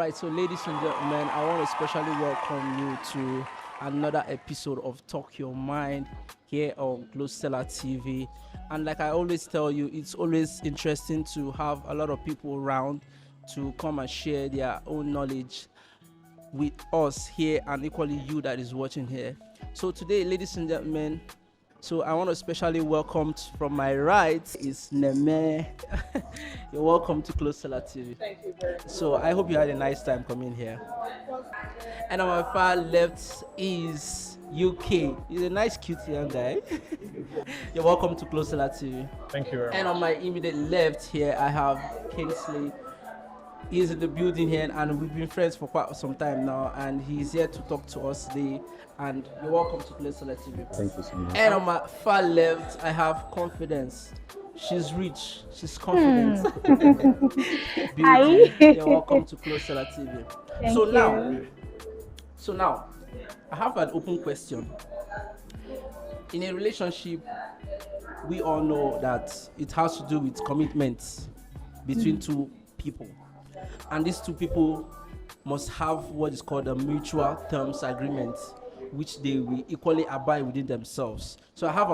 right, so ladies and gentlemen, I want to especially welcome you to another episode of Talk Your Mind here on Closeseller TV. And like I always tell you, it's always interesting to have a lot of people around to come and share their own knowledge with us here and equally you that is watching here. So today, ladies and gentlemen, so I want to especially welcome from my right is Neme. You're welcome to Closeseller TV. Thank you very much. So I hope you had a nice time coming here. And on my far left is UK. He's a nice, cute young guy. You're welcome to Closeseller TV. Thank you very And much. on my immediate left here, I have Kingsley. He's in the building here, and we've been friends for quite some time now. And he's here to talk to us today. And you're welcome to Closeseller TV. Thank you so much. And on my far left, I have Confidence. She's rich. She's confident. Hi. You're welcome to Closeseller TV. Thank so you. now, I have an open question. In a relationship, we all know that it has to do with commitment between two people, and these two people must have what is called a mutual terms agreement, which they will equally abide within themselves. So I have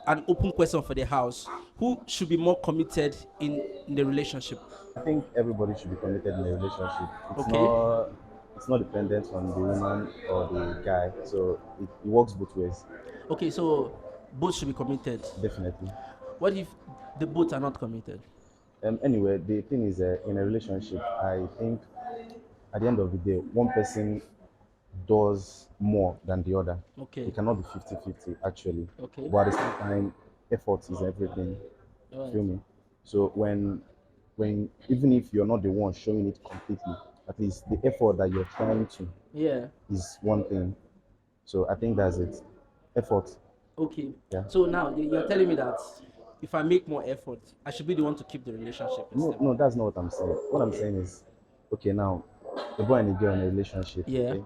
an open question for the house. Who should be more committed in the relationship? I think everybody should be committed in a relationship. Okay. It's not dependent on the woman or the guy, so it works both ways. Okay, so both should be committed. Definitely. What if the both are not committed? Anyway, the thing is, in a relationship, I think at the end of the day, one person does more than the other. Okay. It cannot be 50-50 actually. Okay. But at the same time, effort is everything. Alright. Feel me? So when even if you're not the one showing it completely, at least the effort that you're trying to Yeah. is one thing. So I think that's it. Effort. Okay. Yeah. So now you're telling me that if I make more effort, I should be the one to keep the relationship. No, that's not what I'm saying. What I'm saying is, okay, now the boy and the girl in a relationship. Yeah. Okay?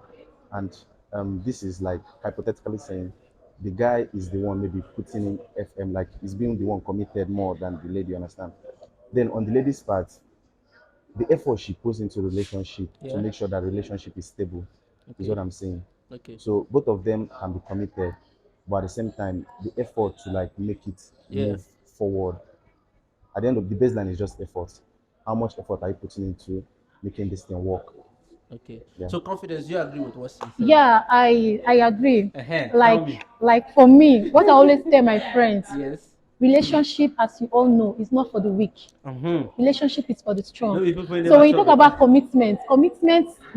And this is like hypothetically saying the guy is the one maybe putting in FM, like he's being the one committed more than the lady, understand? Then on the lady's part, the effort she puts into the relationship Yeah. to make sure that relationship is stable is Okay. what I'm saying. Okay. So both of them can be committed, but at the same time, the effort to like make it Yeah. move forward. At the end of the baseline is just effort. How much effort are you putting into making this thing work? Okay. Yeah. So Confidence, you agree with what she said? Yeah, I agree. Tell me. Like for me, what I always tell my friends, Yes. relationship, as you all know, is not for the weak. Mm-hmm. Relationship is for the strong. No, people never So when you talk talk about commitment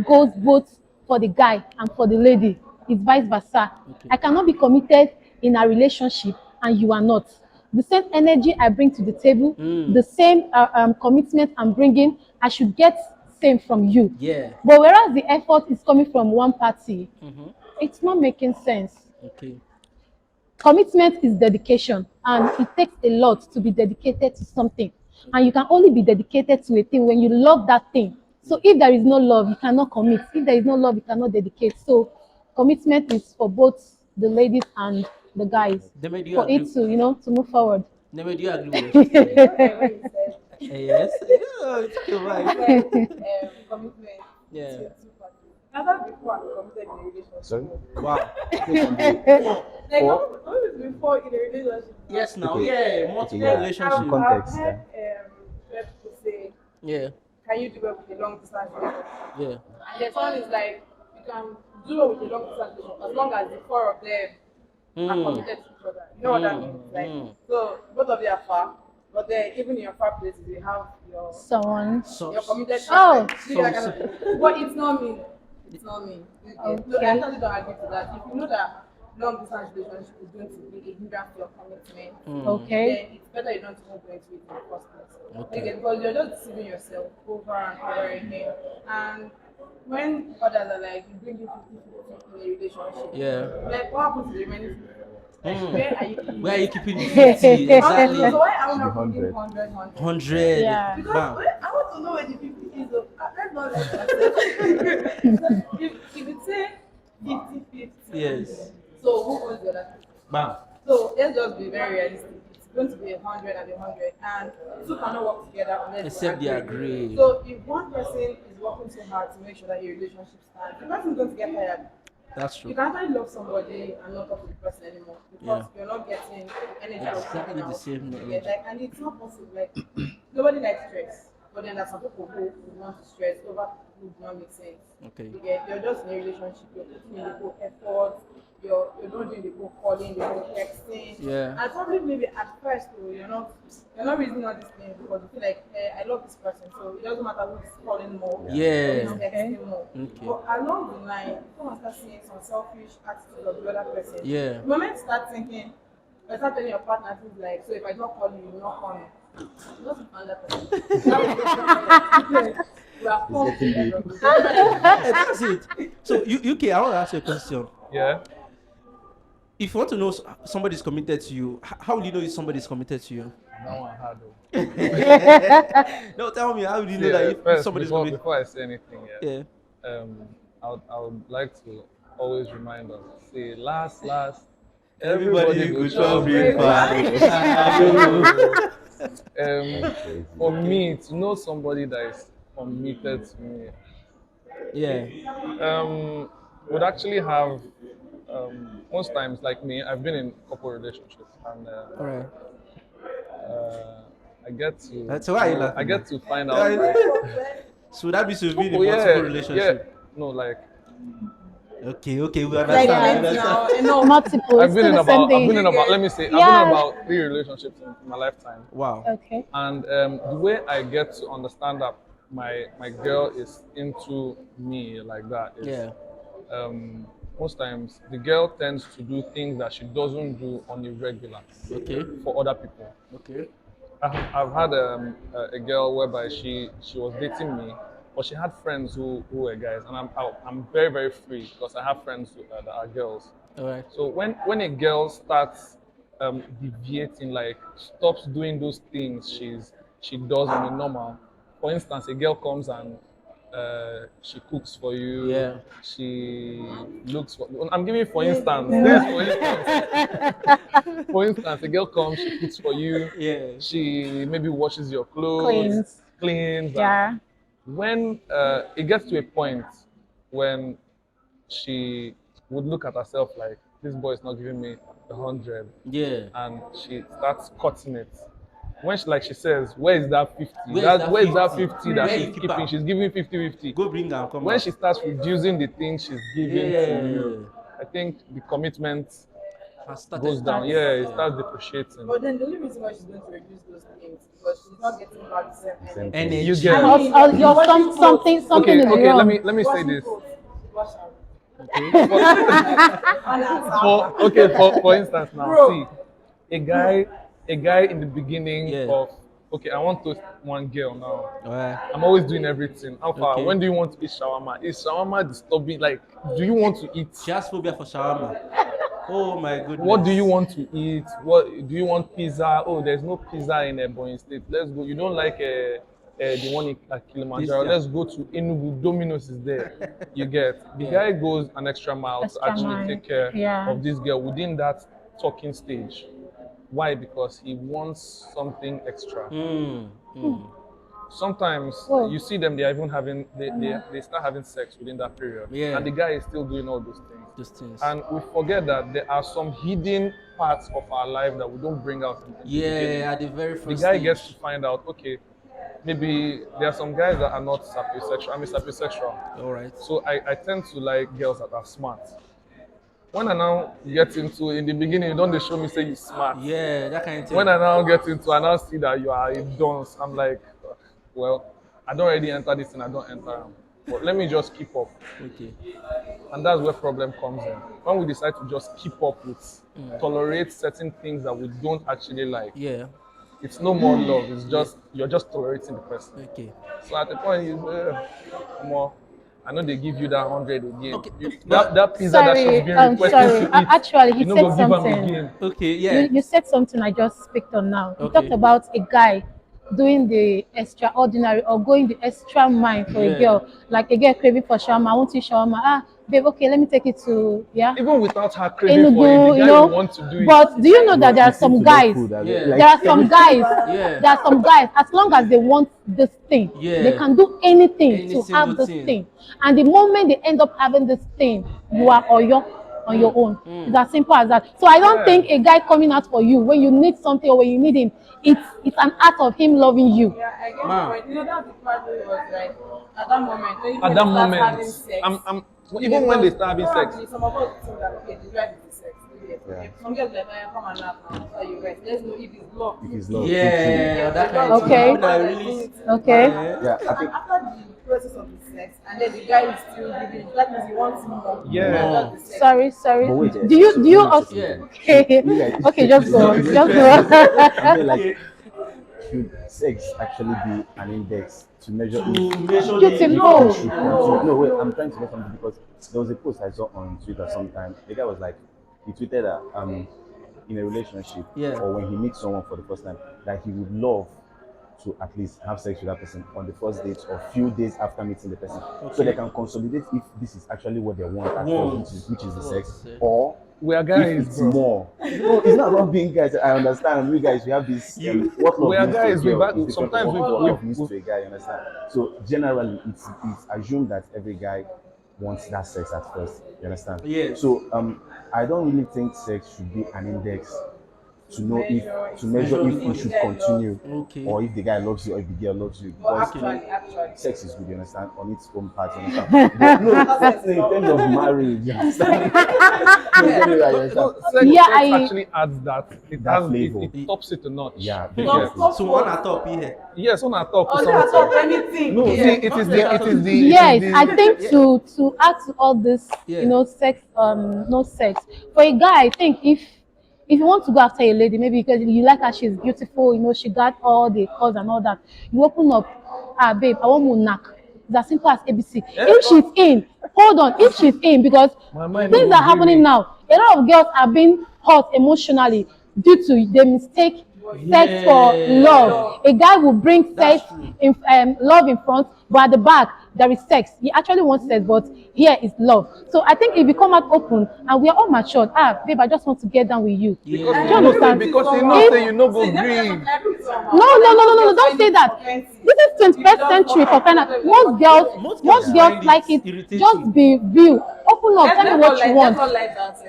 goes both for the guy and for the lady. It's vice versa. Okay. I cannot be committed in a relationship and you are not. The same energy I bring to the table, the same commitment I'm bringing, I should get same from you. Yeah. But whereas the effort is coming from one party, Mm-hmm. it's not making sense. Okay. Commitment is dedication, and it takes a lot to be dedicated to something. And you can only be dedicated to a thing when you love that thing. So if there is no love, you cannot commit. If there is no love, you cannot dedicate. So commitment is for both the ladies and the guys, Neme, do you for agree? it to move forward. Neme, do you agree with what she said? Yes. Yeah, it's okay, right. Commitment. Yeah. To two parties. Never before I'm committed in a relationship. Sorry? Wow. Like For- always before in a relationship. Yes, now. Okay. Yeah, multiple Okay, yeah. relationship. In context, I've heard where people say, Yeah. can you do well with a long distance relationship? Yeah. And the one is like, you can do well with a long distance relationship as long as the four of them are committed to each other. You know what that means? Like, so both of you are far, but then even in your far places, you have your Someone. you're committed. Oh. So you kind of, but it's not me. It's not me. Okay. So I actually don't agree to that. If you know that long distance relationship is going to be a hindrance to your commitment, Okay. then it's better you don't even go into it in the first place. Okay. Because you're just deceiving yourself over and over again. And when others are like, you bring in 50-50 in a relationship, Yeah. like what happens to the remaining 50? Where are you keeping Where are it? you keeping the 50? Exactly. So why are we not Should be putting 100. 100? 100. Yeah. Because Bam. I want to know where the 50 is. Let's not let that. If you say 50-50, Yes. so who owns the other 50? Bam. So let's just be very realistic. It's going to be 100 and 100, and two cannot work together unless Except they agree. So if one person is working so hard to make sure that your relationship stands, the person is going to get tired. That's You true. can't really love somebody and not talk to the person anymore because Yeah. you're not getting energy Exactly coming the out. same You energy. get, like, and it's not possible. Like nobody likes stress, but then there's some people who want to stress over people who do not make sense. Okay. You get, you're just in a relationship. You're putting in the whole effort. You're not doing the whole calling, the whole texting. Yeah. And probably maybe at first though, you're not reasoning all these things because you feel like, I love this person, so it doesn't matter who's calling more, Yeah. who's texting more. Okay. But along the line, you come and start seeing some selfish attitude of the other person. Yeah. The moment you start thinking, or start telling your partner things like, so if I don't call you, you will not call me. Just find that person. We are formed to end of the day. That's it. So, UK, I want to ask you a question. Yeah. If you want to know somebody's committed to you, how will you know if somebody's committed to you? That one hard though. No, tell me, how will you know Yeah, that if first, somebody's before, committed? before I say anything, Yeah. I would like to always remind us, say, last, Everybody go go chop chop breakfast. breakfast. For me, to know somebody that is committed to me, Yeah. would actually have, most times, like me, I've been in couple relationships, and All right. I get to, So why are you laughing I now? get to find Why out. are you- So that means you've been in Oh, multiple relationships. Yeah, no, like Okay, we Like understand. wait We now, understand. enough. Multiple. I've been in Still the same about, I've been thing. in about, let me say, I've been Yeah. in about 3 relationships in my lifetime. Wow. Okay. And the way I get to understand that my girl is into me like that is, Yeah. most times the girl tends to do things that she doesn't do on a regular Okay. for other people. Okay. I've had a girl whereby she was dating me, but she had friends who were guys, and I'm very, very free because I have friends that are girls. All right. So when a girl starts deviating, like stops doing those things she does on a normal, for instance, a girl comes and she cooks for you. Yeah. She looks for. I'm giving you for instance. This for instance. For instance, a girl comes, she cooks for you. Yeah. She maybe washes your clothes, cleans. Yeah. When it gets to a point when she would look at herself like, this boy is not giving me 100, Yeah. and she starts cutting it. When she says, where is that 50? Where is that 50? 50 that Where she's you keep keeping? her? She's giving 50-50. Go bring her and come When back. she starts reducing the things she's giving Yeah. to you, I think the commitment Has started goes down. to- Yeah, it starts depreciating. But then the only reason why she's going to reduce those things is because she's not getting back the same Same energy. Energy. You get Or, or you're something Okay, is okay. wrong. Let me say Washing this. clothes, wash her. Okay. For instance now, Bro. see a guy in the beginning Yeah. of, okay, I want to one girl now. All right. I'm always doing everything. How far? Okay. When do you want to eat shawarma? Is shawarma disturbing? Like, do you want to eat? She has phobia for shawarma. Oh my goodness. What do you want to eat? What do you want? Pizza? Oh, there's no pizza in Ebonyi State. Let's go. You don't like the one at Kilimanjaro? Pizza. Let's go to Enugu. Domino's is there. You get. The Yeah. guy goes an extra mile to Extra actually mile. take care Yeah. of this girl within that talking stage. Why? Because he wants something extra. Sometimes Oh. you see them, they are even having they start having sex within that period. Yeah. And the guy is still doing all those things. Those things. And we forget that there are some hidden parts of our life that we don't bring out in the beginning. Yeah, at the very The first guy stage. gets to find out, okay, maybe there are some guys that are not sapiosexual. I'm a sapiosexual. All right. So I tend to like girls that are smart. When I now get into, in the beginning, you don't they show me say you smart. Yeah, that kind of thing. When I now get into, I now see that you are a dunce. I'm like, well, I don't already enter this and I don't enter them. But let me just keep up. Okay. And that's where problem comes in. When we decide to just keep up with, tolerate certain things that we don't actually like, Yeah. it's no more love. It's just, you're just tolerating the person. Okay. So at the point, more, I know they give you that 100 again. Okay. That pizza that Sorry, she's been I'm requesting sorry. to eat, Actually, he you know, said go give them something. again. Okay. Yeah. You said something I just picked on now. You Okay. talked about a guy doing the extraordinary or going the extra mile for Yeah. a girl. Like a girl craving for shawarma, I want to eat shawarma. babe, okay, let me take it to, yeah, Even without her craving for it, Enugu, the you guy know. will want to do it. But do you know that there are You seem some to love guys, food, Yeah. there are some guys, Yeah. there are some guys, as long as they want this thing, Yeah. they can do anything Any to single have this thing. thing. And the moment they end up having this thing, you are on your own. It's as simple as that. So I don't Yeah. think a guy coming out for you when you need something or when you need him, it's an act of him loving you. Yeah, I get Man. the point. You know, that's the part where it was like, at that moment, when At they that start moment, having sex. even when they start having sex, Probably some of us think that, okay, the drive is the sex. Yeah. Some girls like, "Oh, come and laugh now, so you rest. Let's know if it's love. If it's love, Yeah, that kind of Okay. thing. I really. Okay. Yeah. yeah, I And think after the process of the sex, and then the guy is still giving, that means he wants more. Yeah. than just the sex. Sorry. But wait, Do you so do you let me also say Yeah. something. okay? You guys- Okay, just go on. It's Just go on. I'm saying like, Okay. should sex actually be an index to measure To if measure Beautiful. we should continue? No, wait, I'm trying to get something because there was a post I saw on Twitter sometime. The guy was like, he tweeted that in a relationship Yeah. or when he meets someone for the first time, that he would love to at least have sex with that person on the first date or few days after meeting the person, so they can consolidate if this is actually what they want at first, which is the sex, or we are if guys, it's bro. more. No, it's not about being guys. I understand. You guys, we have this. What love We are means guys, to a we've girl had- is different sometimes from what we've- love means to a guy. You understand? So generally, it's assumed that every guy wants that sex at first. You understand? Yes. So I don't really think sex should be an index to know if to measure if you should continue Okay. or if the guy loves you or if the girl loves you. But Because actually, sex is good, you understand, on its own part, you understand. But no, that's in terms of marriage, you understand. No, get me right, you No, understand. sex, Yeah, sex I- actually adds that. It That has flavor. it tops it a notch. Yeah, no, definitely. So one at top here. Yes, on our top oh, or that's something. not anything. No, Yeah. see, it is the Yes, I think Yeah. to add to all this, Yeah. you know, sex, no sex. For a guy, I think if you want to go after a lady, maybe because you like her, she's beautiful, you know, she got all the calls and all that. You open up, babe, I want more knack. It's as simple as ABC. If she's in, hold on, if she's in, because My mind things will are give happening me- now. A lot of girls are being hurt emotionally due to the mistake sex for Yeah. love. A guy will bring That's sex true. in love in front, but at the back there is sex. He actually wants sex, but here is love. So I think if you come out open and we are all matured, babe, I just want to get down with you. Yeah. Do you understand? Because you know, If- say you no go See, green. No, don't say that. This is 21st century for crying out. Most girls find like it it. irritating. Just be real. Open up. Tell me what you want.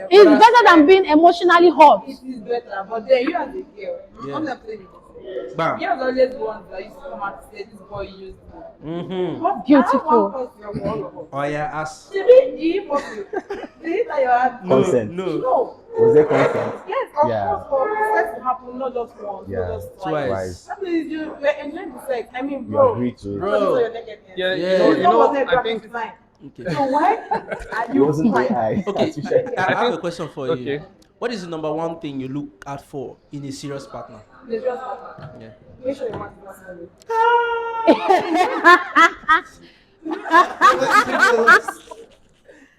It's better than being emotionally hurt. It is better, but then you as a girl, Yeah. I'm not saying it. Bam. Girls always want that used to come out and say this boy used to. Mm-hmm. But Beautiful. I have one question for all of us. Oh yeah, ass. Did he fuck you? Did that your hand? Consent. No. No. Was there consent? Yes, of Yeah. course, for sex to happen, not just once, Yeah. not just twice. Twice. That means you were enjoying the sex. I mean, You bro. agreed to it. Bro. Because of your nakedness. Yeah, Yeah. you know, I graphic think design. Okay. So why are It you wasn't fine? AI. Okay. Artificial. I have a question for you. Okay. What is the number one thing you look out for in a serious partner? They just happen. Yeah. Make sure you want to listen.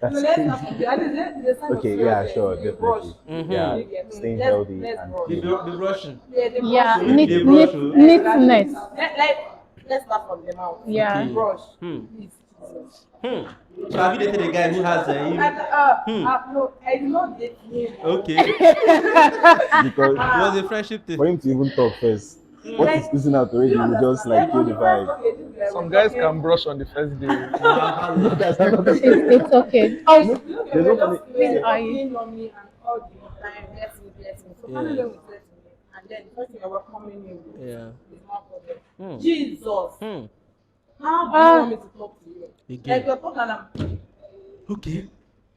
That's So let's crazy. happen. Let's sign of Okay, serious, yeah, sure, you brush. definitely. Yeah, You get me? staying Let's- healthy let's and brush. clean. The Russian. Yeah, the Yeah, brush. Maybe they brush, oh. neatness. Let's start from the mouth. Yeah. Okay. Brush. Hmm. Please, Jesus. So have you dated a guy who has And, him? no, I did not date him. Okay. Because It was a friendship thing. for him to even talk first, what is oozing out already will just like kill the vibe. some guys can brush on the first day. That's not It's okay. Oh, There's no funny- Please, are you on me and all the time, bless me. So finally Yeah. we bless me, and then the first thing I welcoming you Yeah. is not problem. Hmm. Jesus, Hmm. how do you want me to talk to you? Again. Like you're talking and I'm, Okay.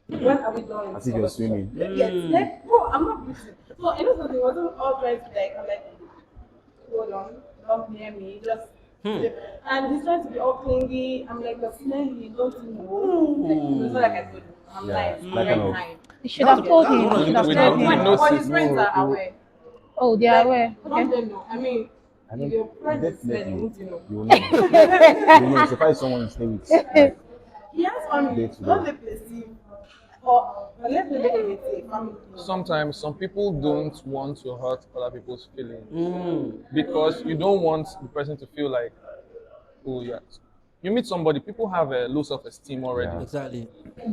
when are we done? with as if you're this swimming. conversation? Yes, like, bro, I'm not breathing. So I know something wasn't all trying to like, I'm like, hold on, don't near me, just. And he's trying to be all clingy. I'm like, you're smelly, don't you know? Like, it's not like I told you. I'm Yeah, like, that kind of- kind. you should have told him. That's You one of should the have good told things him. I know. But his friends are aware. Oh, they are aware. Don't Okay. they know? I mean, I if don't your friend is definitely smelly, won't you know? you will know. You will know. So far as someone you stay with. Like, He has family. Day to day. Don't they perceive? Or let me make it a family. Sometimes some people don't want to hurt other people's feelings Mm. because you don't want the person to feel like, oh yeah, you meet somebody, people have a low self-esteem already, Yeah. Exactly.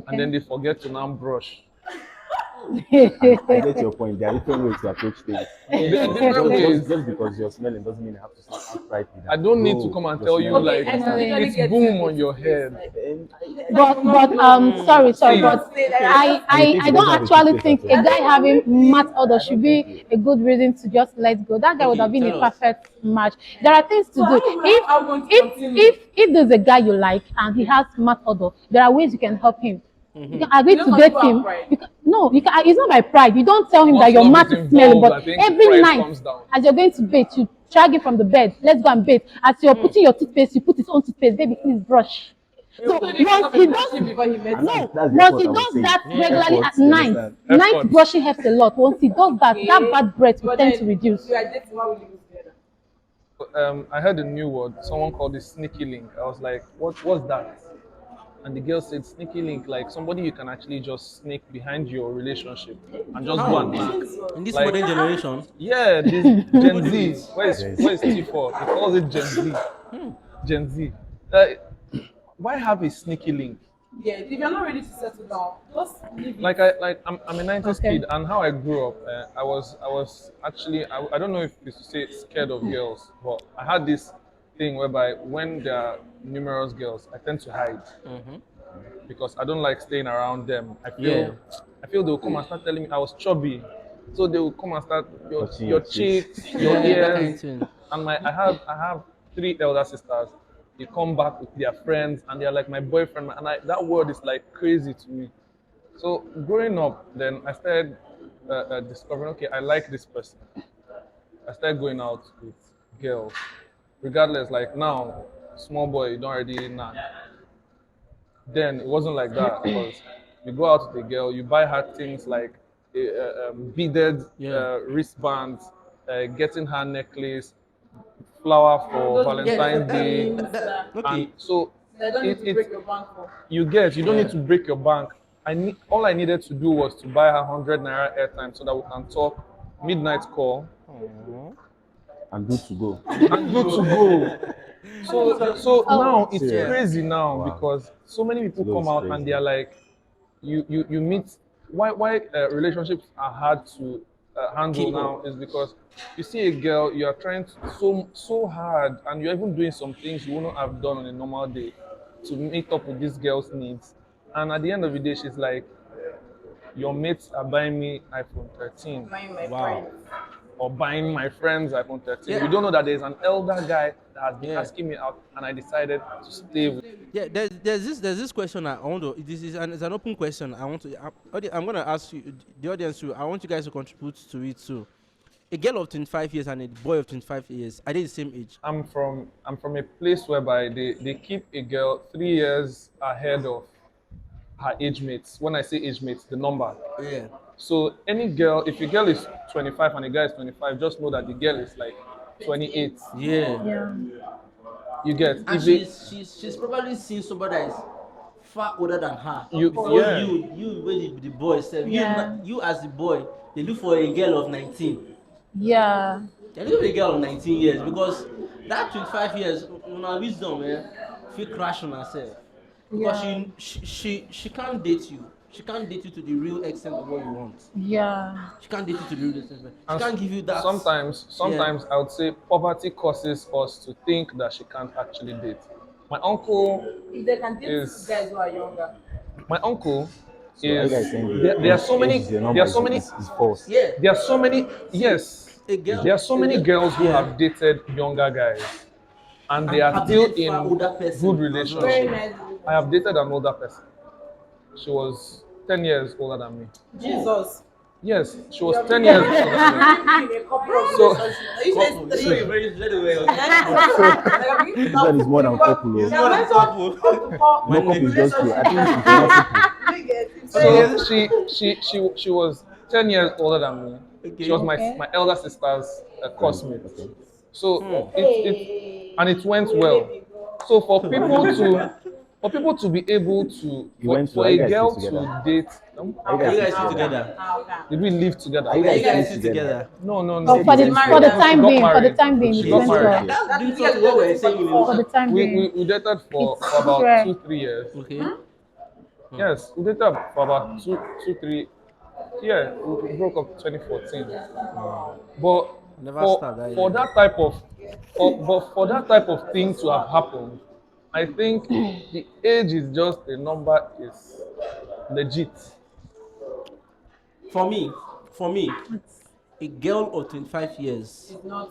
and then they forget to now brush. I get your point. There are different ways to approach things. There are Just, different ways. just because you're smelling doesn't mean you have to start outrightly. I don't need to come and tell you like Okay, I usually it's get boom to on your head. Sorry, See, but I I don't actually think a guy having mat odor should be a good reason to just let go. That guy would Okay, have been a tell us. perfect match. There are things to So do. how will I want to continue? If there's a guy you like and he has mat odor, there are ways you can help him. You can agree You know to some date people have him. pride. You can, no, you can. It's not by pride. You don't tell him Once that your love mat is is smelling, involved, but I think every pride night comes down. as you're going to bathe, you drag it from the bed. Let's go and bathe. As you're putting your toothpaste, you put his own toothpaste. Baby, please brush. So once he does, Before he met And me. that's once what he I was does saying. that regularly Effort, at you night, understand? night Effort. brushing helps a lot. Once he does that, that bad breath will But tend then to reduce. you are dating, why will you live together? I heard a new word. Someone called it sneaky link. I was like, what's that? And the girl said sneaky link, like somebody you can actually just sneak behind your relationship and just go and knack. In this Like, modern generation, yeah, this Gen Z. Where's Gen Z. where's T4? He calls it Gen Z. Gen Z. Uh, why have a sneaky link? Yeah, if you're not ready to settle down, just leave it. I'm a 90s Okay. kid, and how I grew up, I was actually I don't know if it's to say scared of girls, but I had this thing whereby when there are numerous girls, I tend to hide because I don't like staying around them. Yeah. I feel they'll come and start telling me I was chubby, so they will come and start Touching your your cheeks. cheeks, your Yeah, that kind of ears, thing. and I have three elder sisters. They come back with their friends, and they're like my boyfriend, and that word is like crazy to me. So growing up, then I started discovering, okay, I like this person. I started going out with girls, regardless. Like now, small boy, you don't already know. Then it wasn't like that because you go out with a girl, you buy her things like beaded Yeah. wristbands, getting her necklace, flower for Valentine's Day, and Okay. so I don't need to it, break your bank for. you don't need to break your bank. All I needed to do was to buy her 100 naira airtime so that we can talk, midnight call, And good to go. and good to go. So now it's Serious. crazy now Wow. because so many people Slow come is out crazy. and they're like, you meet. Why relationships are hard to handle Keep now up. is because you see a girl, you are trying to, so hard, and you're even doing some things you wouldn't have done on a normal day to meet up with this girl's needs, and at the end of the day, she's like, your mates are buying me iPhone 13 My Wow. friend. or buying my friends iPhone 13. Yeah. You don't know that there's an elder guy that has been Yeah. asking me out, and I decided to stay with. Yeah, there's this question I want to. This is it's an open question. I want to. I'm gonna ask you, the audience. I want you guys to contribute to it too. A girl of 25 years and a boy of 25 years, are they the same age? I'm from a place whereby they keep a girl 3 years ahead of her age mates. When I say age mates, the number. Yeah. So any girl, if a girl is 25 and a guy is 25, just know that the girl is like 28. Yeah. Yeah. You get And if they, she's probably seen somebody that is far older than her. You- Before yeah. you when the boy said Yeah. you as the boy, they look for a girl of 19. Yeah. They look for a girl of 19 years because that 25 years, una wisdom, feel crash on herself. Because Yeah. she can't date you. She can't date you to the real extent of what you want. Yeah. She can't date you to the real extent. She and can't give you that. sometimes I would say poverty causes us to think that she can't actually date. My uncle If they can date Is- guys who are younger. my uncle So are you is guys saying there are so many age is a number, there are so many is false? Yeah. there are so many yes A girl. there are so many girls who Yeah. have dated younger guys and they And are have still dated far in older person good as well. relationship. Very nice. I have dated an older person. She was 10 years older than me. Jesus. Yes, she was 10 years older than me. In a couple of So- relationships. Couple. Very well. This one is more than couple, oh. It's more than couple. No couple is just two. I think it's not simple. So she was 10 years older than me. Okay. She was Okay. my elder sister's classmate. Okay. So it and it went well. So for people to for people to be able to, You went to- for are a you guys girl still together? to date, Are you Are you guys guys still still together? together? Okay. did we live together? Are you Are you guys guys still still together? together? No, no, Oh, no. for the went for the together. time She got being, for the married. time being, She it got went married. well. That's That the is truth of what we're saying. For the time We, being, we dated for It's about rare. 2-3 years. Okay. Yes, we dated for about 2-3. Yeah, we broke up 2014. But Never for start that for year. that type of for that type of thing to have happened, I think the age is just a number is legit. For me, a girl of 25 years, It's not.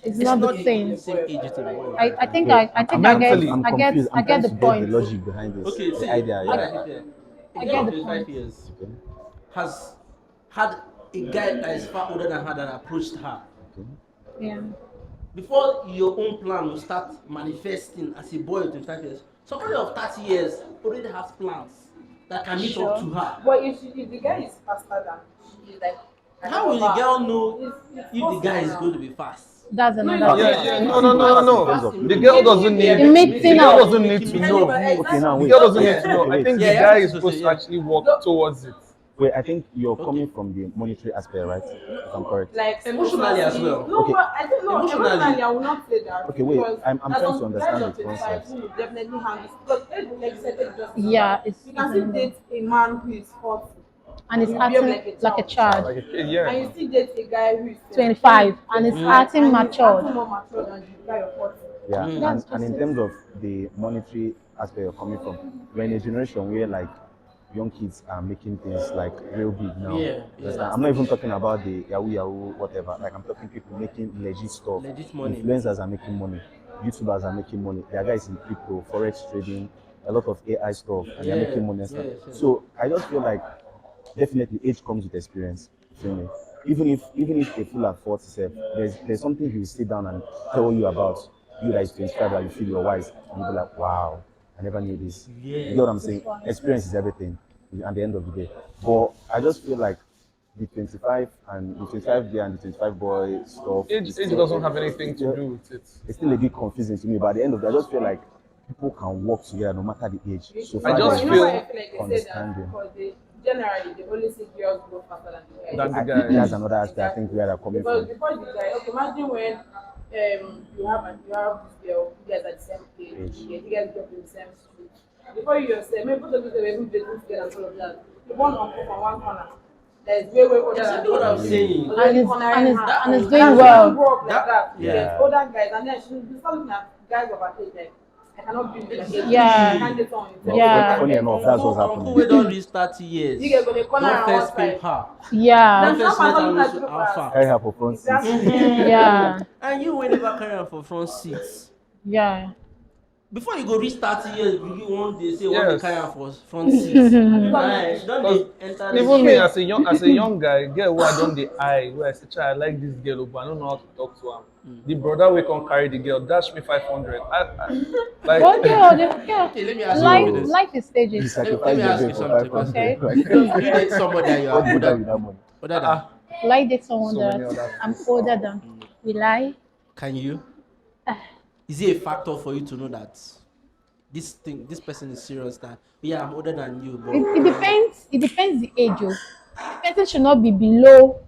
it's it's not not the the same. same age as a boy of I 25 think years. Wait, Mentally. I'm I get confused. I I'm get trying the to get point. the logic behind this. Okay, The see, idea, look yeah. at it here. A I girl get of the 25 point. years Okay. has had a guy that is far older than her that approached her. Okay. Yeah. Before your own plan will start manifesting as a boy of 25 years, somebody of 30 years already has plans that can meet up Sure. to her. But if the guy is faster than she is like. How will the girl know It's if the guy is possible going to now. be fast? That's No, another it's Yeah, thing. yeah, not. no, no, no, no, no. Fast in The terms girl of- doesn't need. It makes The it girl out. doesn't need to know. Okay, now The wait. girl doesn't need Yeah. to know. I Wait. think Yeah, the yeah, guy that's is what supposed to I'm actually work towards it. Wait, I think you're Okay. coming from the monetary aspect, right? If I'm correct. Like Emotionally as well. No, Okay. but I don't know. Emotionally. Emotionally, I will not say that. Okay, wait, Because I'm there's trying to some understand guys of the 25 concept. who will definitely handle. Because like you said, it's just a Yeah, number. it's You can it's still another. date a man who is 40 And it's you behave acting like a Like child. a kid, and yeah. you still date a guy who is 25 and it's acting and he's matured. acting more mature than the guy of 40. Yeah, That's and in just it. terms of the monetary aspect you're coming from, we're in a generation where like young kids are making things like real big now. Yeah, You understand? yeah. I'm not even talking about the Yahoo Yahoo whatever. Like I'm talking people making legit stuff. Legit money. Influencers are making money. YouTubers are making money. There are guys in crypto, forex trading, a lot of AI stuff, and they're Yeah, making money and stuff. yeah. So I just feel like definitely age comes with experience. You feel me? Even if a fool at 47, there's something he will sit down and tell you about. You that is 25 that you feel you're wise, and you'll be like, wow, I never knew this. Yeah. You get what I'm saying? Experience is everything at the end of the day. But I just feel like the 25 and the 25 day and the 25 boy stuff. Age is age still- doesn't have anything to do with it. It's still a bit confusing to me, but at the end of the day, I just feel like people can work together no matter the age. So I far, just there's you know feel why I feel like they say that? understanding. Because generally, they only see girls go faster than the guys. Than the I think guy. that's another aspect I think where they're coming Because from. before the guy, okay, imagine when you have this girl, you guys are the same age, you guys grew up in the same street. Before you yourself, maybe both of you were even dating together and all of that. The one uncle from one corner, that is way older Exactly than what the I'm other. saying. So And then it's cornering and it's her. and it's And doing And she well. doesn't grow up like That- that. yeah. Yes, older guys, and then she start looking at guys of her age like, I cannot be with like age. Yeah. I can't date someone in Well, Yeah. funny enough, that's what's Uncle happening. we don't reach 30 years. You get gonna corner Don't her first one pay side. her. Yeah. Then First some let are her looking know at so group how as far. Carry her for front seat. exactly. Yeah. And you will never carry her for front seats. Yeah. Before you go reach 30 years, you want they say want to Yes. carry her for front seats. Right? Don't Because they enter the even me True. as a young guy, girl who I don't the eye, where I say, "Child, I like this girl, but I don't know how to talk to her." The brother we can carry the girl, dash me 500. Like Yeah. Okay, let me ask you Life something. life is He stages. sacrificed Let me the ask babe you for something. 500. Okay. Do you date somebody that you are What did older with that money? older than? Like date someone So that many other I'm older than. Will I? Can you? Is it a factor for you to know that this person is serious? That yeah, I'm older than you, but It depends. It depends the age. Oh. The person should not be below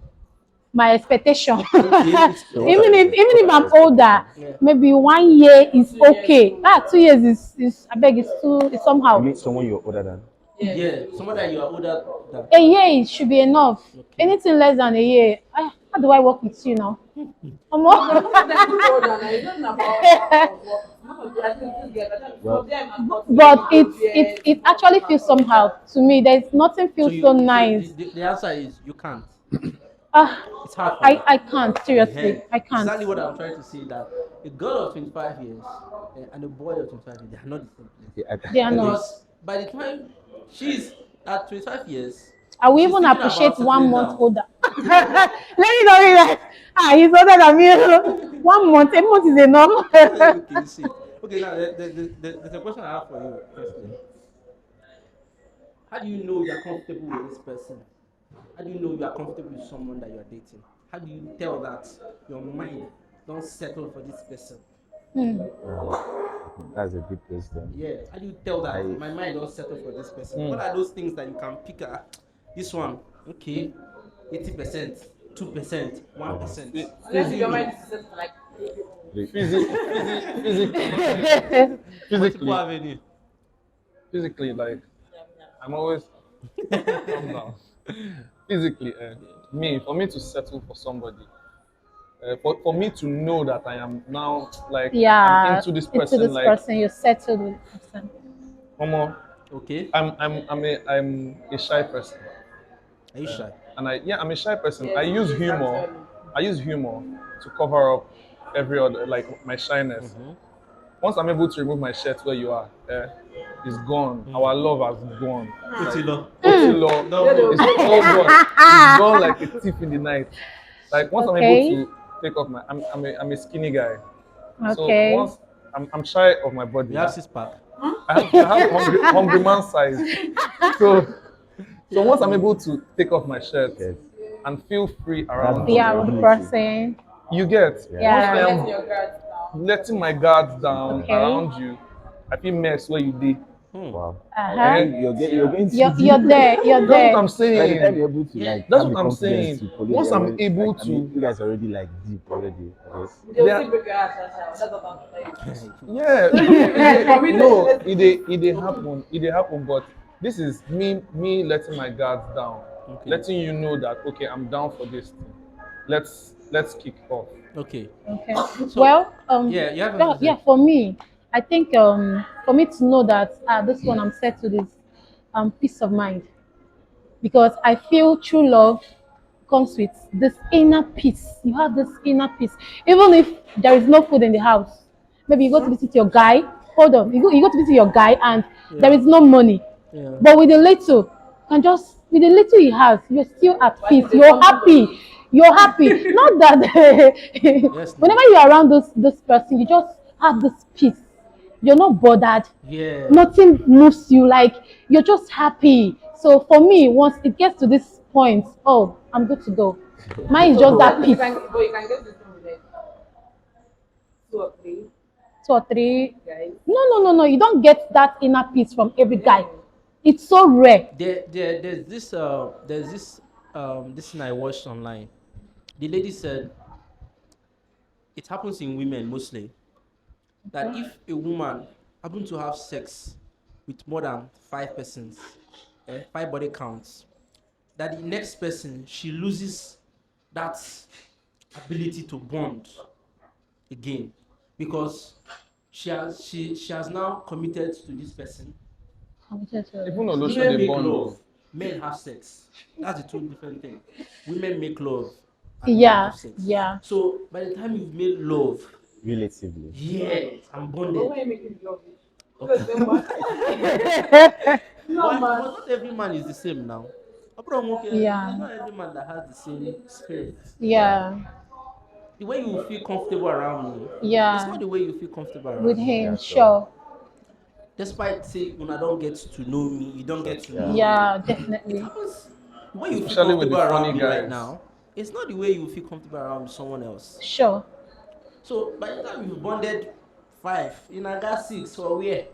my expectation. Okay, it's- So what even are if your- even if what are I'm your older, Yeah. maybe 1 year is okay. 2 years is I beg is too is You somehow. meet someone you're older than? yeah, someone that you are older than. A year should be enough. Okay. Anything less than a year, how do I work with you now? Most of them look older now. It's not about work. Most of them, I think, this girl, I think some of them are not But really it actually feels somehow to me. There's nothing feels so nice. The answer is you can't. Ah, It's hard for you. I can't seriously. Yeah. I can't. Exactly what I'm trying to say, that a girl of 25 years and a boy of 25 years, they are not the same place. Yeah, They are not. Because by the time she's at 25 years, I will she's even thinking appreciate about 1 settling month down. older. Let me know that. He's older than me. 1 month, a month is enough. Okay, see. Okay, now there's a question I have for you. Firstly, how do you know you are comfortable with this person? How do you know you are comfortable with someone that you are dating? How do you tell that your mind don't settle for this person? That's a good question. Yeah, how do you tell that I my mind don't settle for this person? Mm. What are those things that you can pick? This one, okay, 80%, 2%, 1%. Unless you don't Physically, mind to set like 3 people. Multiple physically, avenue. physically, like I'm always calm down. Physically, for me to settle for somebody, for me to know that I am now like I'm Yeah, into this into person, this like person, you're settled with the person. Momo, Okay, I'm a shy person, are you shy? and I'm a shy person. Yes, it is actually. I use humor to cover up every other like my shyness. Once I'm able to remove my shirt where you are, it's gone. Our love has gone. Like Utilo. Otilo, Double. it's all gone. It's gone like a thief in the night. Like once I'm able Okay, to take off I'm a skinny guy. So okay. once I'm shy of my We body, have 6 pack. I have hungry man size. So so Yeah. once I'm able to take off my shirt yes, and feel free that's around Yeah, you, with the vulnerability. person. you get. Yeah. Once I Yeah. Letting am your guards down. letting my guards down Yeah. Okay. around you, I feel mess where you did. Wow. Uh-huh. Eh? You're going too You're deep. there. You're That's what there. I'm By the time saying. you're able to Yeah. like That's have what the I'm confidence saying. to police Once their I'm way, able like I mean, to, you guys are already like deep already. I guess. They'll they still are, break your heart, Sasha. That's what I'm saying. yeah, no, it they happen, but this is me letting my guards down, Okay. letting you know that okay, I'm down for this thing. Let's kick off. Okay. Okay. So Well, yeah, you have something to yeah, say. for me, I think for me to know that this one I'm settled is peace of mind, because I feel true love comes with this inner peace. You have this inner peace. Even if there is no food in the house, maybe you go to visit your guy, hold on, you go to visit your guy and there Yeah. is no money. Yeah. But with the little, you can just, with the little he has, you're still at Why peace. did they You're come to happy. me? You're happy. Not that Yes, no. whenever you're around this person, you just have this peace. You're not bothered, Yeah. nothing moves you, like you're just happy. So for me, once it gets to this point, oh, I'm good to go. Mine is just that But peace. but you can get this thing with like 2 or 3 Two or three. guys. No, you don't get that inner peace from every guy. It's so rare. There's this thing I watched online. The lady said it happens in women mostly, that if a woman happen to have sex with more than 5 persons, 5 body counts, that the next person she loses that ability to bond again, because she has now committed to this person. Even Olosho Women they make bond love, though. men have sex. That's the two different things. Women make love and men Yeah, have sex. yeah. So by the time you've made love, Relatively. yes, I'm But bonded. when you making love, Okay. because them man. No But man. not every man is the same now. It's Yeah, not every man that has the same spirit. yeah, The way you feel comfortable around me, it's yeah. not the way you feel comfortable With around him. Yeah, him, sure. sure. Despite say when I don't get to know me, you don't get to Yeah. know me. Yeah, It definitely. happens. The way you feel Especially with comfortable the funny around me right guys. now, it's not the way you feel comfortable around someone else. Sure. So by the time you've bonded 5, you now got 6 for where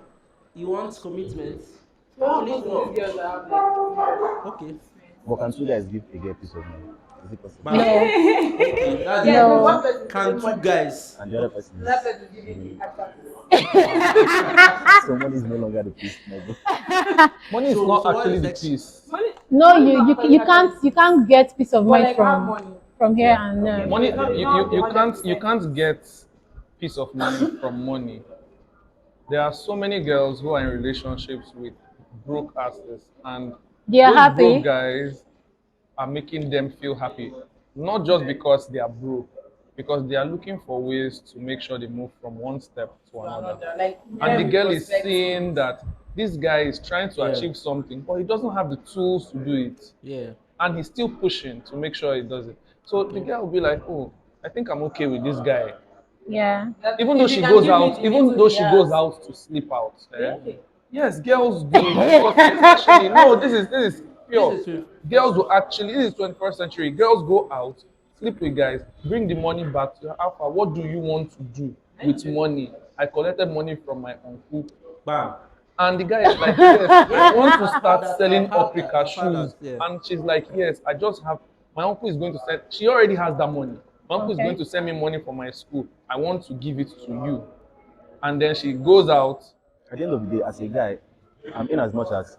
you want commitment. What Only happens to 4. these girls that have like Okay. But can two guys give a girl piece of mind? Is it possible? But No, okay, that's yes, the if no. one person is can giving 2 money, guys. And the other person that is person is giving access. someone is no longer the piece. Money is So not what actually is the next? peace. Money. No, money is not actually you can't get peace of But mind like have money. from here Yeah, and there. Money It's not, it's you, not you, you can't 100%. get peace of mind from money. There are so many girls who are in relationships with broke asses, and They are those broke happy. guys are making them feel happy, not just because they are broke, because they are looking for ways to make sure they move from one step to To another. another. Like And the every girl is prospect. seeing that this guy is trying to Yeah. achieve something, but he doesn't have the tools to do it. Yeah. And he's still pushing to make sure he does it. So the Okay. girl will be like, oh, I think I'm okay with this guy. Yeah. That Even if though you she can goes give me out, the even little though he she has. goes out to sleep out. Really? Yes, girls do it because especially no, this is pure. This is true. Girls will actually this is 21st century. Girls go out, sleep with guys, bring the money back to Alpha. What do you want to do with money? I collected money from my uncle. Bam. And the guy is like, yes, I want to start that. selling I have that. Africa I found shoes. that, yeah. And she's like, yes, I just have, my uncle is going to send, she already has that money. My uncle is Okay. going to send me money for my school. I want to give it to you. And then she goes out. At the end of the day, as a guy, in as much as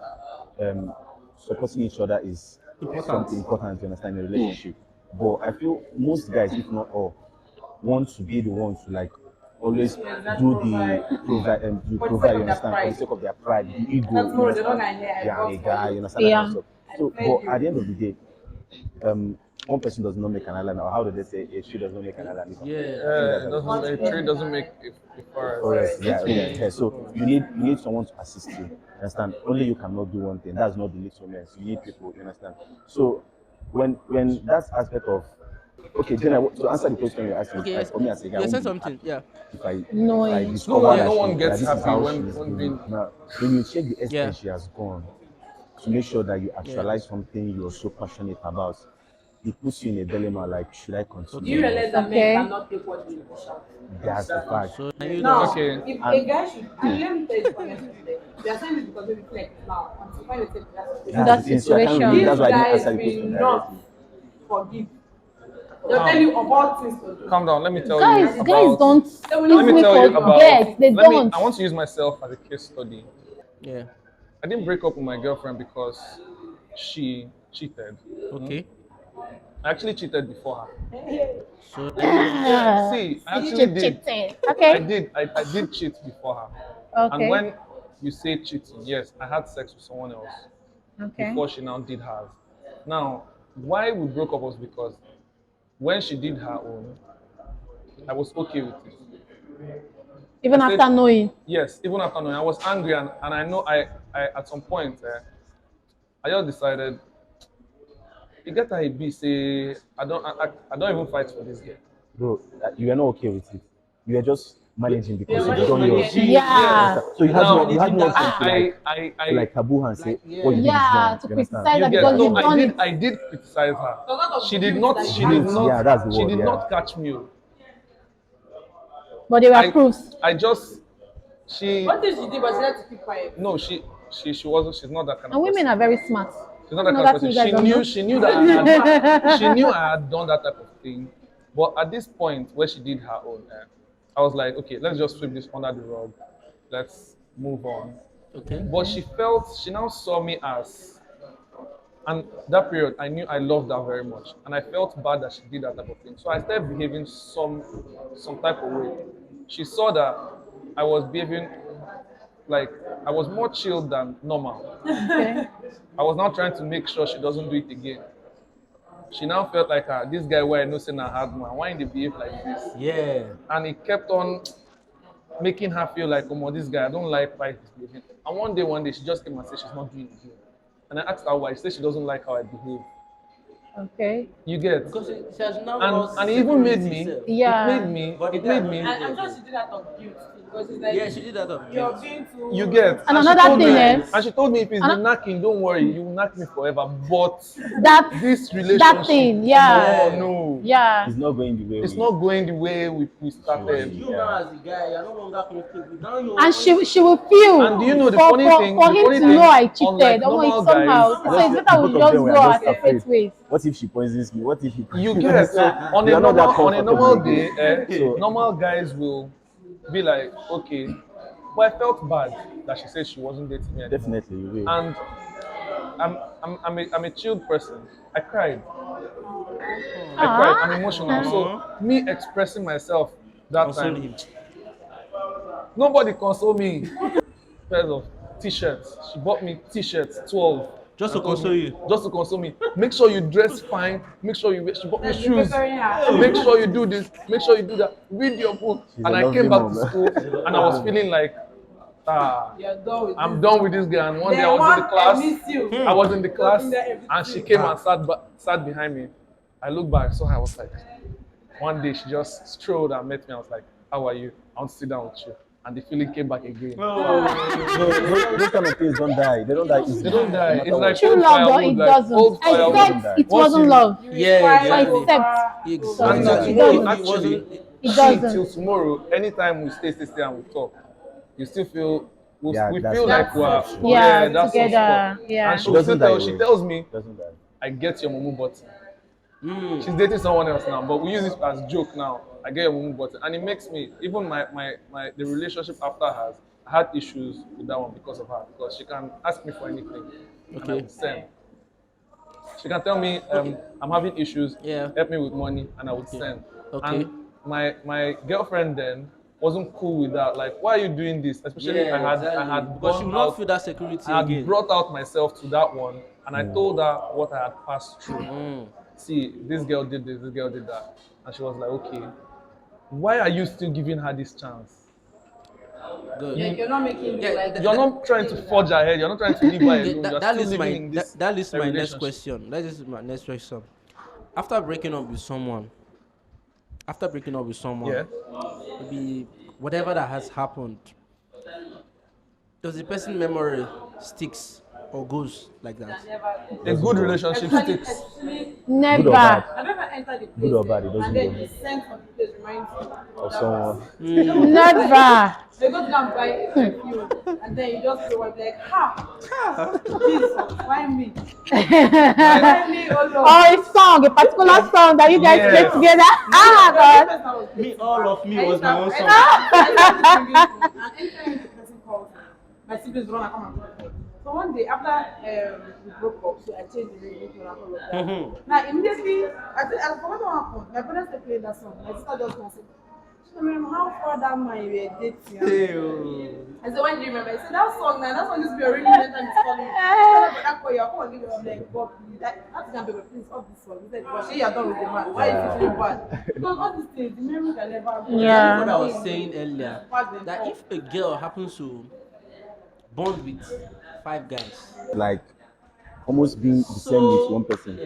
supporting each other is something important to understand in a relationship, but I feel most guys, if not all, want to be the ones to like always do the provide, you understand, for the sake of their pride, the ego, That's you more the understand. one I hear. Yeah, I'm a guy, you understand that Yeah. kind of stuff. So, but at the end of the day, one person does not make an island, or how do they say, a tree does not make an island. Yeah. It doesn't, a tree doesn't make a forest. Forest, yeah. So you need someone to assist you. Understand? Only you cannot do one thing. That's not the littleness. You need people. You understand? So when that aspect of okay, Jenna, to answer the question you're asking, Okay, like, yes. for me as a guy, I You won't said be something. happy Yeah. if No, I eh. discover No that, one that gets this is happy how when she's when doing. being. Now, when you check the extent Yeah. she has gone to make sure that you actualize something you're so passionate about, it puts you in a dilemma like, should I Do continue? you realize that Okay. men cannot take what they dish out? That's the fact. So you Now, don't. Okay. if a guy should, and let me tell you honestly, they are saying this because maybe flex now, until when they say That That's the thing. So I can't really. situation. That's these why I didn't guys answer the question will not directly. forgive. They'll tell you of all things to do. Calm down. Let me tell Guys, you guys about. don't They will easily not Let me tell you about. forget. They Let me. don't. I want to use myself as a case study. Yeah. I didn't break up with my girlfriend because she cheated. Okay. I actually cheated before her. So See, I actually did. Cheating. I Okay. did. I did cheat before her. And Okay. when you say cheating, yes, I had sex with someone else Okay. before she now did hers. Now, why we broke up was because when she did her own, I was okay with it. Even I said- after knowing. Yes, even after knowing, I was angry, and I know I at some point, I just decided, you get how it be, say, I don't even fight for this girl. Bro, you are not okay with it. You are just managing because Yeah, you've done yours. Yeah. So you Now, had no option to I like taboo and say Like, yeah. what you did is Yeah, wrong. to You understand? criticize her you get because no. you've done it. I did criticize her. So a lot of She did guilt not. that She you did have. not. Yeah, that's the She word, did yeah. not catch me. But there were proofs. I just. She. What did she do? But she had to keep quiet. No, she wasn't. She's not that kind of And women person. are very smart. She's not that No, kind of that's you person. guys don't know. She knew that I had, she knew I had done that type of thing. But at this point where she did her own, I was like, okay, let's just sweep this under the rug. Let's move on. Okay. But she now saw me as, and that period, I knew I loved her very much. And I felt bad that she did that type of thing. So I started behaving some type of way. She saw that I was behaving like I was more chilled than normal. Okay. I was now trying to make sure she doesn't do it again. She now felt like this guy where I know saying I had man, why did they behave like this? Yeah. And it kept on making her feel like, oh, this guy, I don't like why he's behaving. And one day, she just came and said she's not doing it again. And I asked her why. She said she doesn't like how I behave. Okay. You get? Because she has now And lost it even made me. security Yeah. It made me. But It the guy made me. don't And I'm sure she did that of guilt too, because it's like Yeah, she did that of you're guilt. being too. You get? And she another told thing, me, eh? and she told me if it's the Ano- knacking, don't worry, you will knack me forever. But That this relationship, that thing, yeah. oh no, Yeah. It's not going the way it's we not going the way we started. You now as a guy, you're no longer comfortable. Now you And she will feel And do you know the for, funny for, thing? for The him funny to thing, know I unlike cheated, normal somehow. guys, So it's better we both of just them go were our just afraid. separate ways. What if she poisons me? What if he you get on We a are not that normal comfortable day, again. So- normal guys will be like, okay, but I felt bad that she said she wasn't dating me anymore. Definitely, you will. And I'm a chilled person. I cried. I cried. I'm emotional. So me expressing myself that console time, him. nobody console me. Pairs of t-shirts. She bought me t-shirts, 12. Just to and told console me- you. Just to console me. Make sure you dress fine. Make sure you wear. She bought me That's shoes. preparing her. Make sure you do this. Make sure you do that. Read your book. She's And a I lovely came back mom. to school and I was feeling like, You're done with I'm this. done with this guy. And one day Then I was in the one, class. I miss you. I was in the class Talking there every and she day. came and sat behind me. I looked back, so I was like, one day she just strolled and met me. I was like, how are you? I want to sit down with you. And the feeling came back again. No, those kind of things don't die. They don't die easily. They don't die. No It's matter like what. True old love, though, firewood, it like doesn't. old firewood. Except it Once wasn't you- love. Yeah, Except exactly. And Exactly. no, it actually, It See, doesn't. till tomorrow, anytime we stay and we talk, you still feel Yeah, we that's feel true. like we're That's true. Yeah, that's some together. stuff. Yeah. And she It will still doesn't die tell she away. tells me, It doesn't die. I get your mumu button. Mm. She's dating someone else now, but we use it as joke now. I get your mumu button. And it makes me even my the relationship after hers, I had issues with that one because of her. Because she can ask me for anything and I Okay. would send. She can tell me, I'm having issues, Yeah. help me with money, and I would Okay. send. Okay. And my girlfriend then wasn't cool with that. Like, why are you doing this? Especially I had because she gone will not out, feel that security I had again. brought out myself to that one, and I told her what I had passed through. Mm. See, this girl did this girl did that, and she was like, okay, why are you still giving her this chance? Good. Like you're not making Yeah, it like You're not trying to forge ahead. You're not trying to leave her Yeah, alone. You're that still is living my in this that is my next relationship. question. That is my next question. After breaking up with someone, Yeah. maybe whatever that has happened, does the person memory sticks or goes like that? never. A good relationship Especially, sticks. especially, Never. Good or bad? I've never entered the place Good or bad, it doesn't and then go. the scent of the place reminds you Of that someone. person. Never. They go to go and buy a perfume and then you just go and be like, ha, Jesus, why me? Why me, oh Lord? Or a song, a particular song that you guys play Yes. together. God. Me, all of me was my own song. And anytime the person calls me, my siblings run and come and call me. So one day after we broke up, so I changed the radio and all of that. Now immediately, I forgot what happened. My brother started playing that song. My sister just said, how far that man you were dating? I said, when do you remember? I said, that song used to be a really anytime it's calling. That call you, I come and give you a like, God, that can be please off this one. He said, but she are done with the man. Why is it feeling bad? Because all these things, the memory can never go. Yeah. What I was saying earlier, that if a girl happens to bond with 5 guys, Like almost being the same with one person.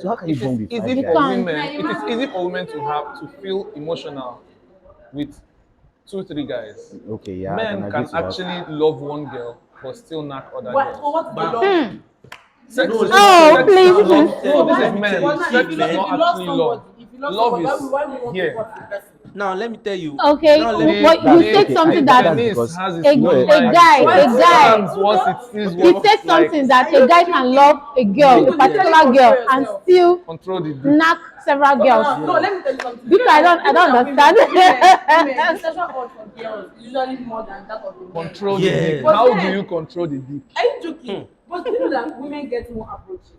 So how can you It bond is with easy five for guys? women. It is easy for women to have to feel emotional with 2-3 guys. Okay, yeah, I Men agree can to that. actually love one girl but still knock other What, girls. for what the love? Sex No, is Oh, sex please. is love. Let No, me this tell is you, men. let me Sex tell is you, not actually love. If you love Love somebody, is why would you want here. to watch the person? Now let me tell you. Okay, Now let me. what you The- said the- something the that Chinese because has its a, own No, a mind. guy, It a guy, understands what it is. he what, said like, something that a guy can love a girl, a particular Control girl, and yourself. still control the dick. knock several girls. No, let me tell you something. Because I don't understand. Women, the sexual urge for girls is usually more than that of the men. Control the Yes. dick. But How then- do you control the dick? Are you joking? But you know that women get more approaches.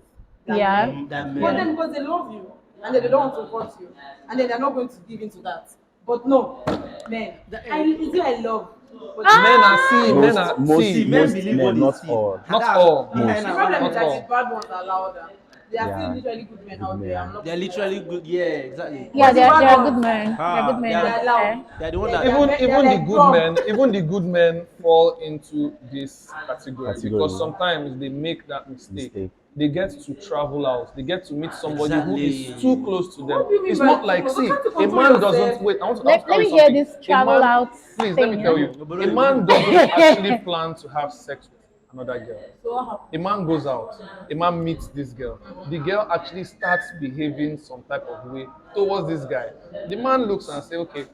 than Yeah. men. That But man. then because they love you and then they don't want to hurt you and then they're not going to give into that. But no, men. It's you I love. But Men are see, men Most, are most, see. men most believe men, what they not see. all. Not all. the Behind our problem Not is that all. the bad ones are louder. There are Yeah. still literally good men out there. I'm not They're literally good. Yeah, exactly. Yeah, But the they bad are ones- good men. They are good men. Ah, They're loud. They're the one Yeah, that. yeah. Even They're the like good drum. men, even the good men fall into this category Category. because sometimes they make that mistake. Mistake. They get to travel out. They get to meet somebody who Exactly. is too close to them. What do you mean It's by not too like close? see, Don't try to a control man yourself. doesn't wait. I want to Let tell me you hear something. this A travel man- out Please let me thing, tell yeah. you. A man doesn't actually plan to have sex with another girl. So what happened? A man goes out, a man meets this girl. The girl actually starts behaving some type of way towards this guy. The man looks and says, okay,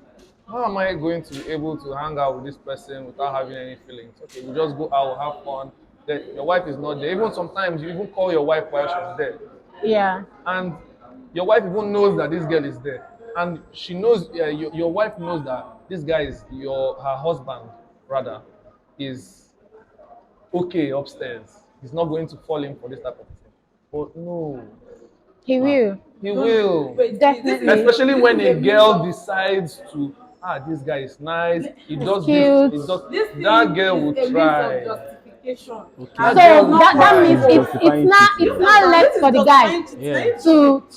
how am I going to be able to hang out with this person without having any feelings? Okay, we just go out, have fun. Then your wife is not there. Even sometimes you even call your wife while she's there. Yeah. And your wife even knows that this girl is there. And she knows, your wife knows that this guy is her husband, rather, is okay upstairs. He's not going to fall in for this type of thing. But no, He will. he will. Wait, Definitely. Especially when a girl this decides to, this guy is nice, he does cute. this, he does thing that girl is will a means of try. justification. Okay. That So girl will that try. means Justifying it's cheating. not left for the guy Yeah.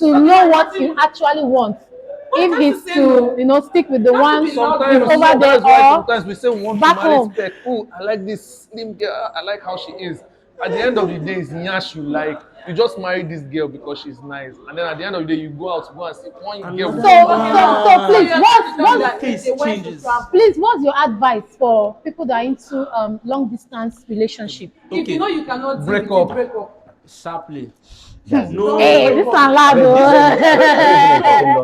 to know what he actually wants. If he's to stick with the one Sometimes over there that's why or sometimes we say we want back to marry home. spec. Oh, I like this slim girl. I like how she is. At the end of the day, it's nyash you like. You just marry this girl because she's nice, and then at the end of the day, you go out to go and see one girl. with So please, Case changes. please, what's your advice for people that are into long distance relationship? If Okay. you know you cannot deal Break with it, up. break up. Sharply. That's No. Hey, this one loud.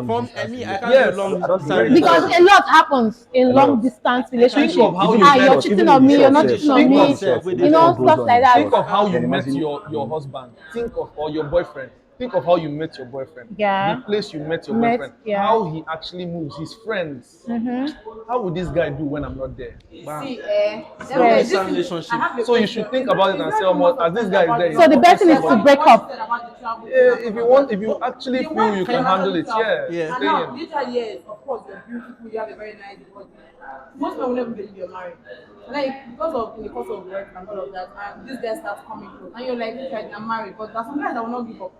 From me, I can't Yes. do long I don't distance think Because a lot happens in lot. long distance relationship. Think of how you Ah, you're met- cheating even on in me, the you're short not self, cheating on think me. of self, You know, what goes stuff on like in that. Think of how you Then met imagine, your husband. Think of or your boyfriend. Think of how you met your boyfriend. Yeah. The place you met your Met, boyfriend. yeah. How he actually moves. His friends. How would this guy do when I'm not there? Bam. See, Long Yes. distance relationship. So you should think about it and say, "Oh, as this guy is there." So the best thing is to break up. If you feel you can handle it, yeah. Yeah. And Stay now, in. literally, yes, of course, you're beautiful, you have a very nice body. Most people will never believe you're married. Like, because of in the course of work and all of that, and this guy starts coming close, and you're like, literally, I'm married, but there's some guys that will not give up.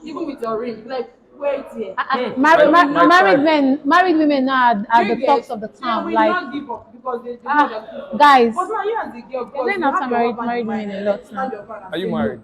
Even with your ring, like, wait here. Married women now are You the get- talks of the They town. will Like, not give up because they know they're beautiful. guys, But now you as a girl, because going you after have your married husband in mind, women a you lot stand now. your ground and Are you say no. married?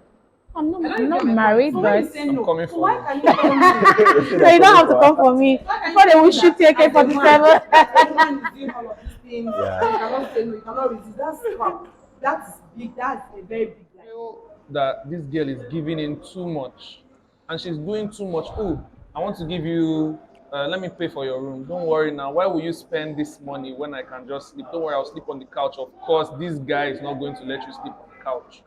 I'm not, I know I'm you not get my married, point. So when but you say I'm no, coming so for why you. can you tell me? so you don't have to come for me. Before they will shoot you AK-47. Everyone is doing all of these things. Yeah. You cannot say no, you cannot resist. That's crap. That's big. That's a very big lie. Feel that this girl is giving in too much and she's doing too much. Oh, I want to give you, let me pay for your room. Don't worry now. Why will you spend this money when I can just sleep? Don't worry, I'll sleep on the couch. Of course, this guy is not going to let you sleep on the couch.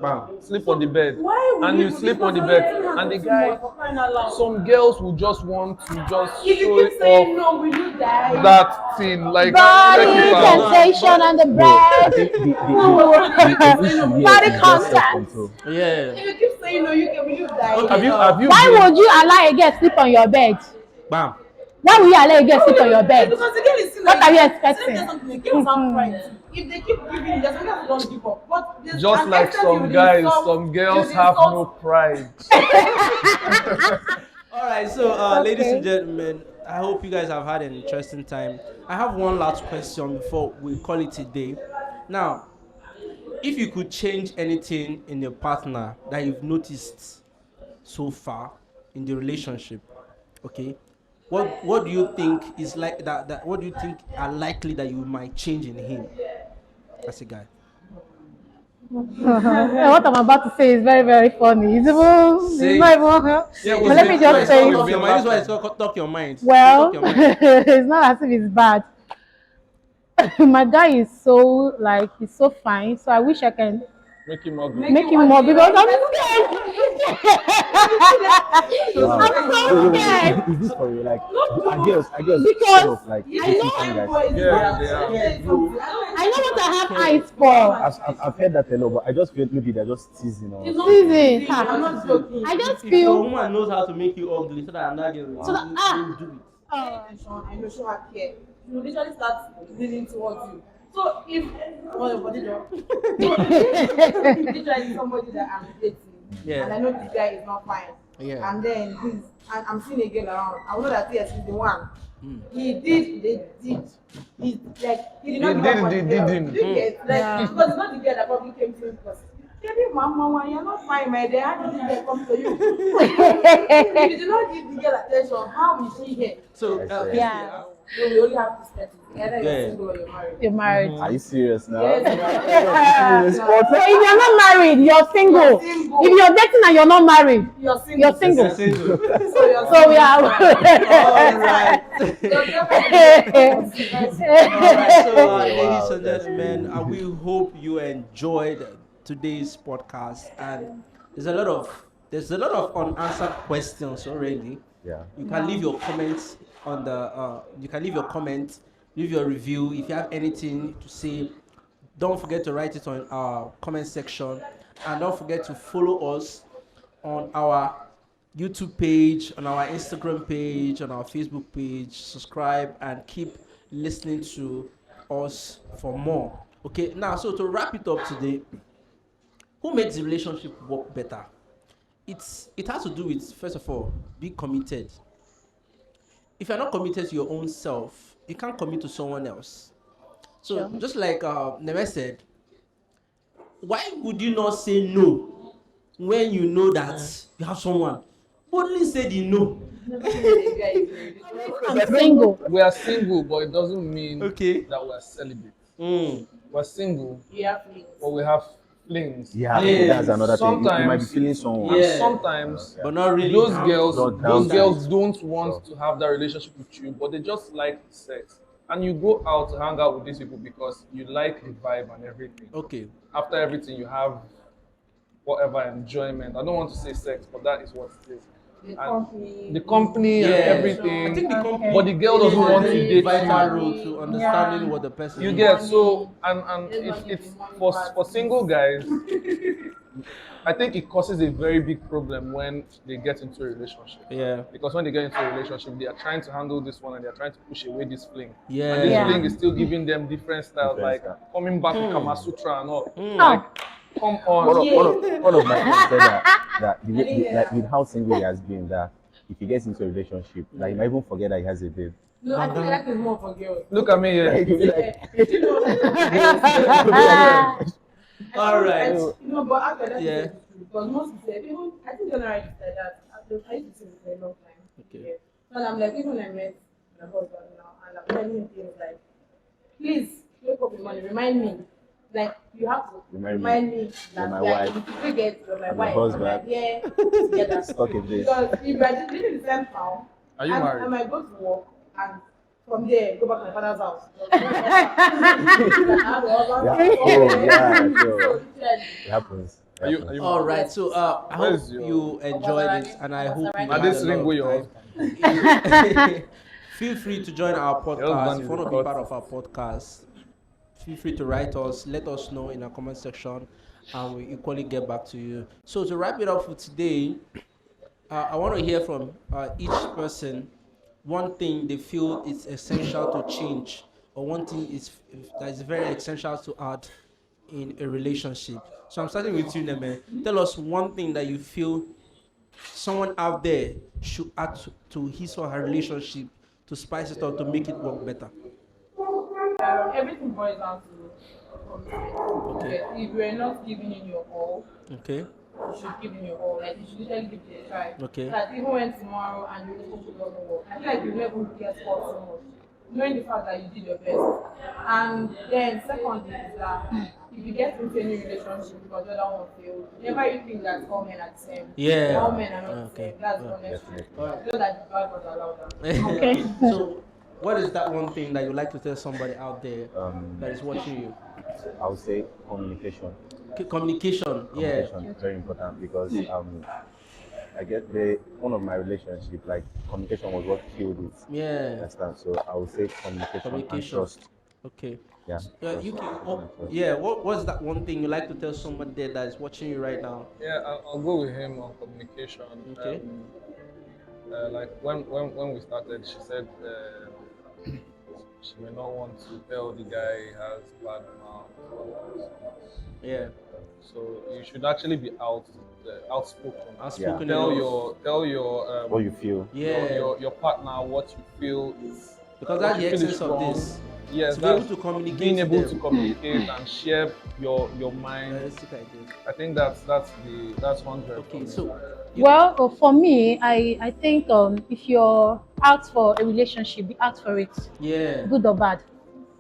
Bam. Sleep on the bed. Why would And you sleep on the bed. And the guy, some girls will just want to just if you show keep saying off no, will you die? that thing. Like, Body check it out. temptation on the no, I bread. think the issue here Body is just contact. self-control. Yeah. If you keep saying no, will you die? Okay. Have you Why been? would you allow a girl sleep on your bed? Bam. Why will you allow a girl sleep on your bed? Because the girl is still What like, are you let me expecting? tell you something, the girls have pride too. If they keep giving, there's some girls who don't give up. But there's Just an like extent some you will guys, insult- some girls you have insult- no pride. All right, so ladies Okay. and gentlemen, I hope you guys have had an interesting time. I have one last question before we call it a day. Now, if you could change anything in your partner that you've noticed so far in the relationship, okay, what do you think is like that what do you think are likely that you might change in him as a guy? What I'm about to say is very, very funny. It's not even. Yeah, But let me just This say, is talk your mind. This is why it's called talk your mind. well, Talk your mind. it's not as if it's bad. My guy is so he's so fine. So I wish I can Make him ugly. make him more because I'm scared. Wow. I'm so scared. Is this for you? Like, I guess Because sort of like I know some guys. Yeah, they are. I know what I have eyes for. I've heard that a lot, but I just feel maybe they're just teasing or Season. I'm not joking. I just If your feel. woman knows how to make you ugly, so that another girl So that- will do it. I know she had care. She will literally start leaning towards you. So if your body don't, literally somebody that I'm dating, Yeah. and I know this guy is not fine, Yeah. and then I'm seeing a girl around, I will know that yes, he's the one. He did, they did. He did not They give did, up on they the girl. didn't. You get, because it's not the girl that probably came to him first. Baby, mama, you're not fine, my dear. How did this girl come to you? If you did not give the girl attention, how is she here? So Yeah. So we only have to step it. Either Yeah. you're single or you're married. You're married. Are you serious now? Yes, So if you're not married, you're single. You're single. If you're dating and you're not married, you're single. you're single. You're single. So you're So we All are. right. You're definitely Alright, so Wow, ladies and that's gentlemen, crazy. we hope you enjoyed today's podcast, and there's a lot of unanswered questions already. Yeah. You can leave your comments on leave your review. If you have anything to say, don't forget to write it on our comment section, and don't forget to follow us on our YouTube page, on our Instagram page, on our Facebook page. Subscribe and keep listening to us for more. Okay, now, so to wrap it up today, who makes the relationship work better? It has to do with, first of all, be committed. If you're not committed to your own self, you can't commit to someone else. So just like Neme said, why would you not say no when you know that you have someone? Only say the no. I'm single. We are single, but it doesn't mean Okay. that we are celibate. Mm. We're single, You have feelings. but we have flings. Yeah, Yeah. that's another thing. You might be Sometimes- feeling someone. And Yeah. sometimes But not really. those down girls, to- Not those down girls to it. don't want Sure. to have that relationship with you, but they just like the sex. And you go out to hang out with these people because you like the vibe and everything. Okay. After everything, you have whatever enjoyment. I don't want to say sex, but that is what it is. The And company. the company and Yeah. everything. I think the company But the girl doesn't plays want a to very date vital you. role to understanding Yeah. what the person You is. get so and Let's if not give it's the money for back. for single guys, I think it causes a very big problem when they get into a relationship. Yeah. Because when they get into a relationship, they are trying to handle this one and they are trying to push away this fling. Yeah. And this Yeah. fling is still giving them different styles, Different like style. coming back with Kama Sutra and all. Oh, Like, come on. One of my friends said that like with how single he has been, that if he gets into a relationship, like he might even forget that he has a babe. No, I think that is more for girls. Look at me here. Like, he'll be like, You know, All right. No, but actually, that's Yeah. true. Because most people say, even, I think generally it's like that. I used to see this for a long time. Okay. Yeah. And I'm like, even when I met my husband now, and I'm telling him things like, please, wake up in the morning, remind me. Like, you have to Remind remind me. me You're that my we are wife. in forget you're my I'm your wife. husband. I'm like, yeah, together. Stuck in this. Because if we are living in the same town, Are you married? I might go to work and from there go back to my father's house. Yeah, sure. It happens. It Are you? happens. Are you? All right. So I hope Where's your- you enjoyed it, and I hope you Now had this a ring lot with of your time. Feel free to join our husband podcast. If is you want to be recording. part of our podcast, feel free to write us. Let us know in the comment section, and we equally get back to you. So to wrap it up for today, I want to hear from each person one thing they feel is essential to change, or one thing that is very essential to add in a relationship. So I'm starting with you, Neme. Tell us one thing that you feel someone out there should add to his or her relationship to spice it up, to make it work better. Everything boils down to commitment. Okay. If you're not giving in your all, Okay. you should give in your all. Like you should literally give it a try. Okay. That even when tomorrow and your relationship doesn't work, I feel like you never get hurt so much. Knowing the fact that you did your best. And then secondly is that if you get into any relationship because the other one failed, never you think that all men are the same. Yeah. All men are not Okay. the same. That's Yeah. honest. Definitely. Know that the God was allowed that. okay. So, what is that one thing that you like to tell somebody out there that is watching you? I would say communication. Communication. Yeah. Communication is very important because I get one of my relationship, like communication was what killed it. Yeah. Understand? So I would say communication and Communication. trust. Okay. Yeah. Yeah, you can. Trust and trust. Yeah. What's that one thing you like to tell somebody there that is watching you right now? Yeah, I'll go with him on communication. Okay. Like when we started, she said she may not want to tell the guy he has bad mouth. Yeah. So you should actually be outspoken. Outspoken Tell enough. your What you feel. Yeah. your partner what you feel is Because what that's the you feel is essence of wrong. this. Yes, To be able that's to communicate being to able them. to communicate and share your mind. Realistic idea. I think that's 100. Okay, so Well, for me, I think if you're out for a relationship, be out for it, yeah, good or bad.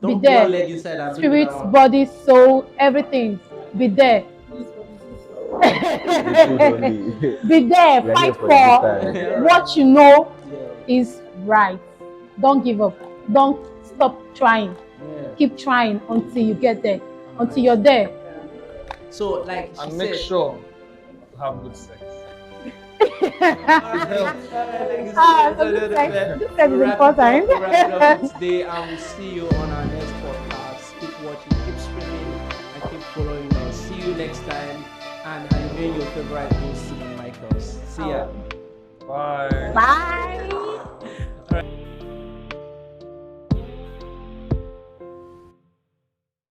don't be put your there. leg inside and Spirit, body, soul, everything. Be there. Only. Be there. We are here Fight for a good for time. what you know Yeah, is right. Don't give up. Don't stop trying. yeah. Keep trying until you get there. Until you're there. So like she And make said, sure to have good sex. Good sex is important. Today, I will see you on our next podcast. Keep watching, keep streaming, and keep following us. See you next time, and I remain your favorite host, Michaels. See ya. Bye. Bye.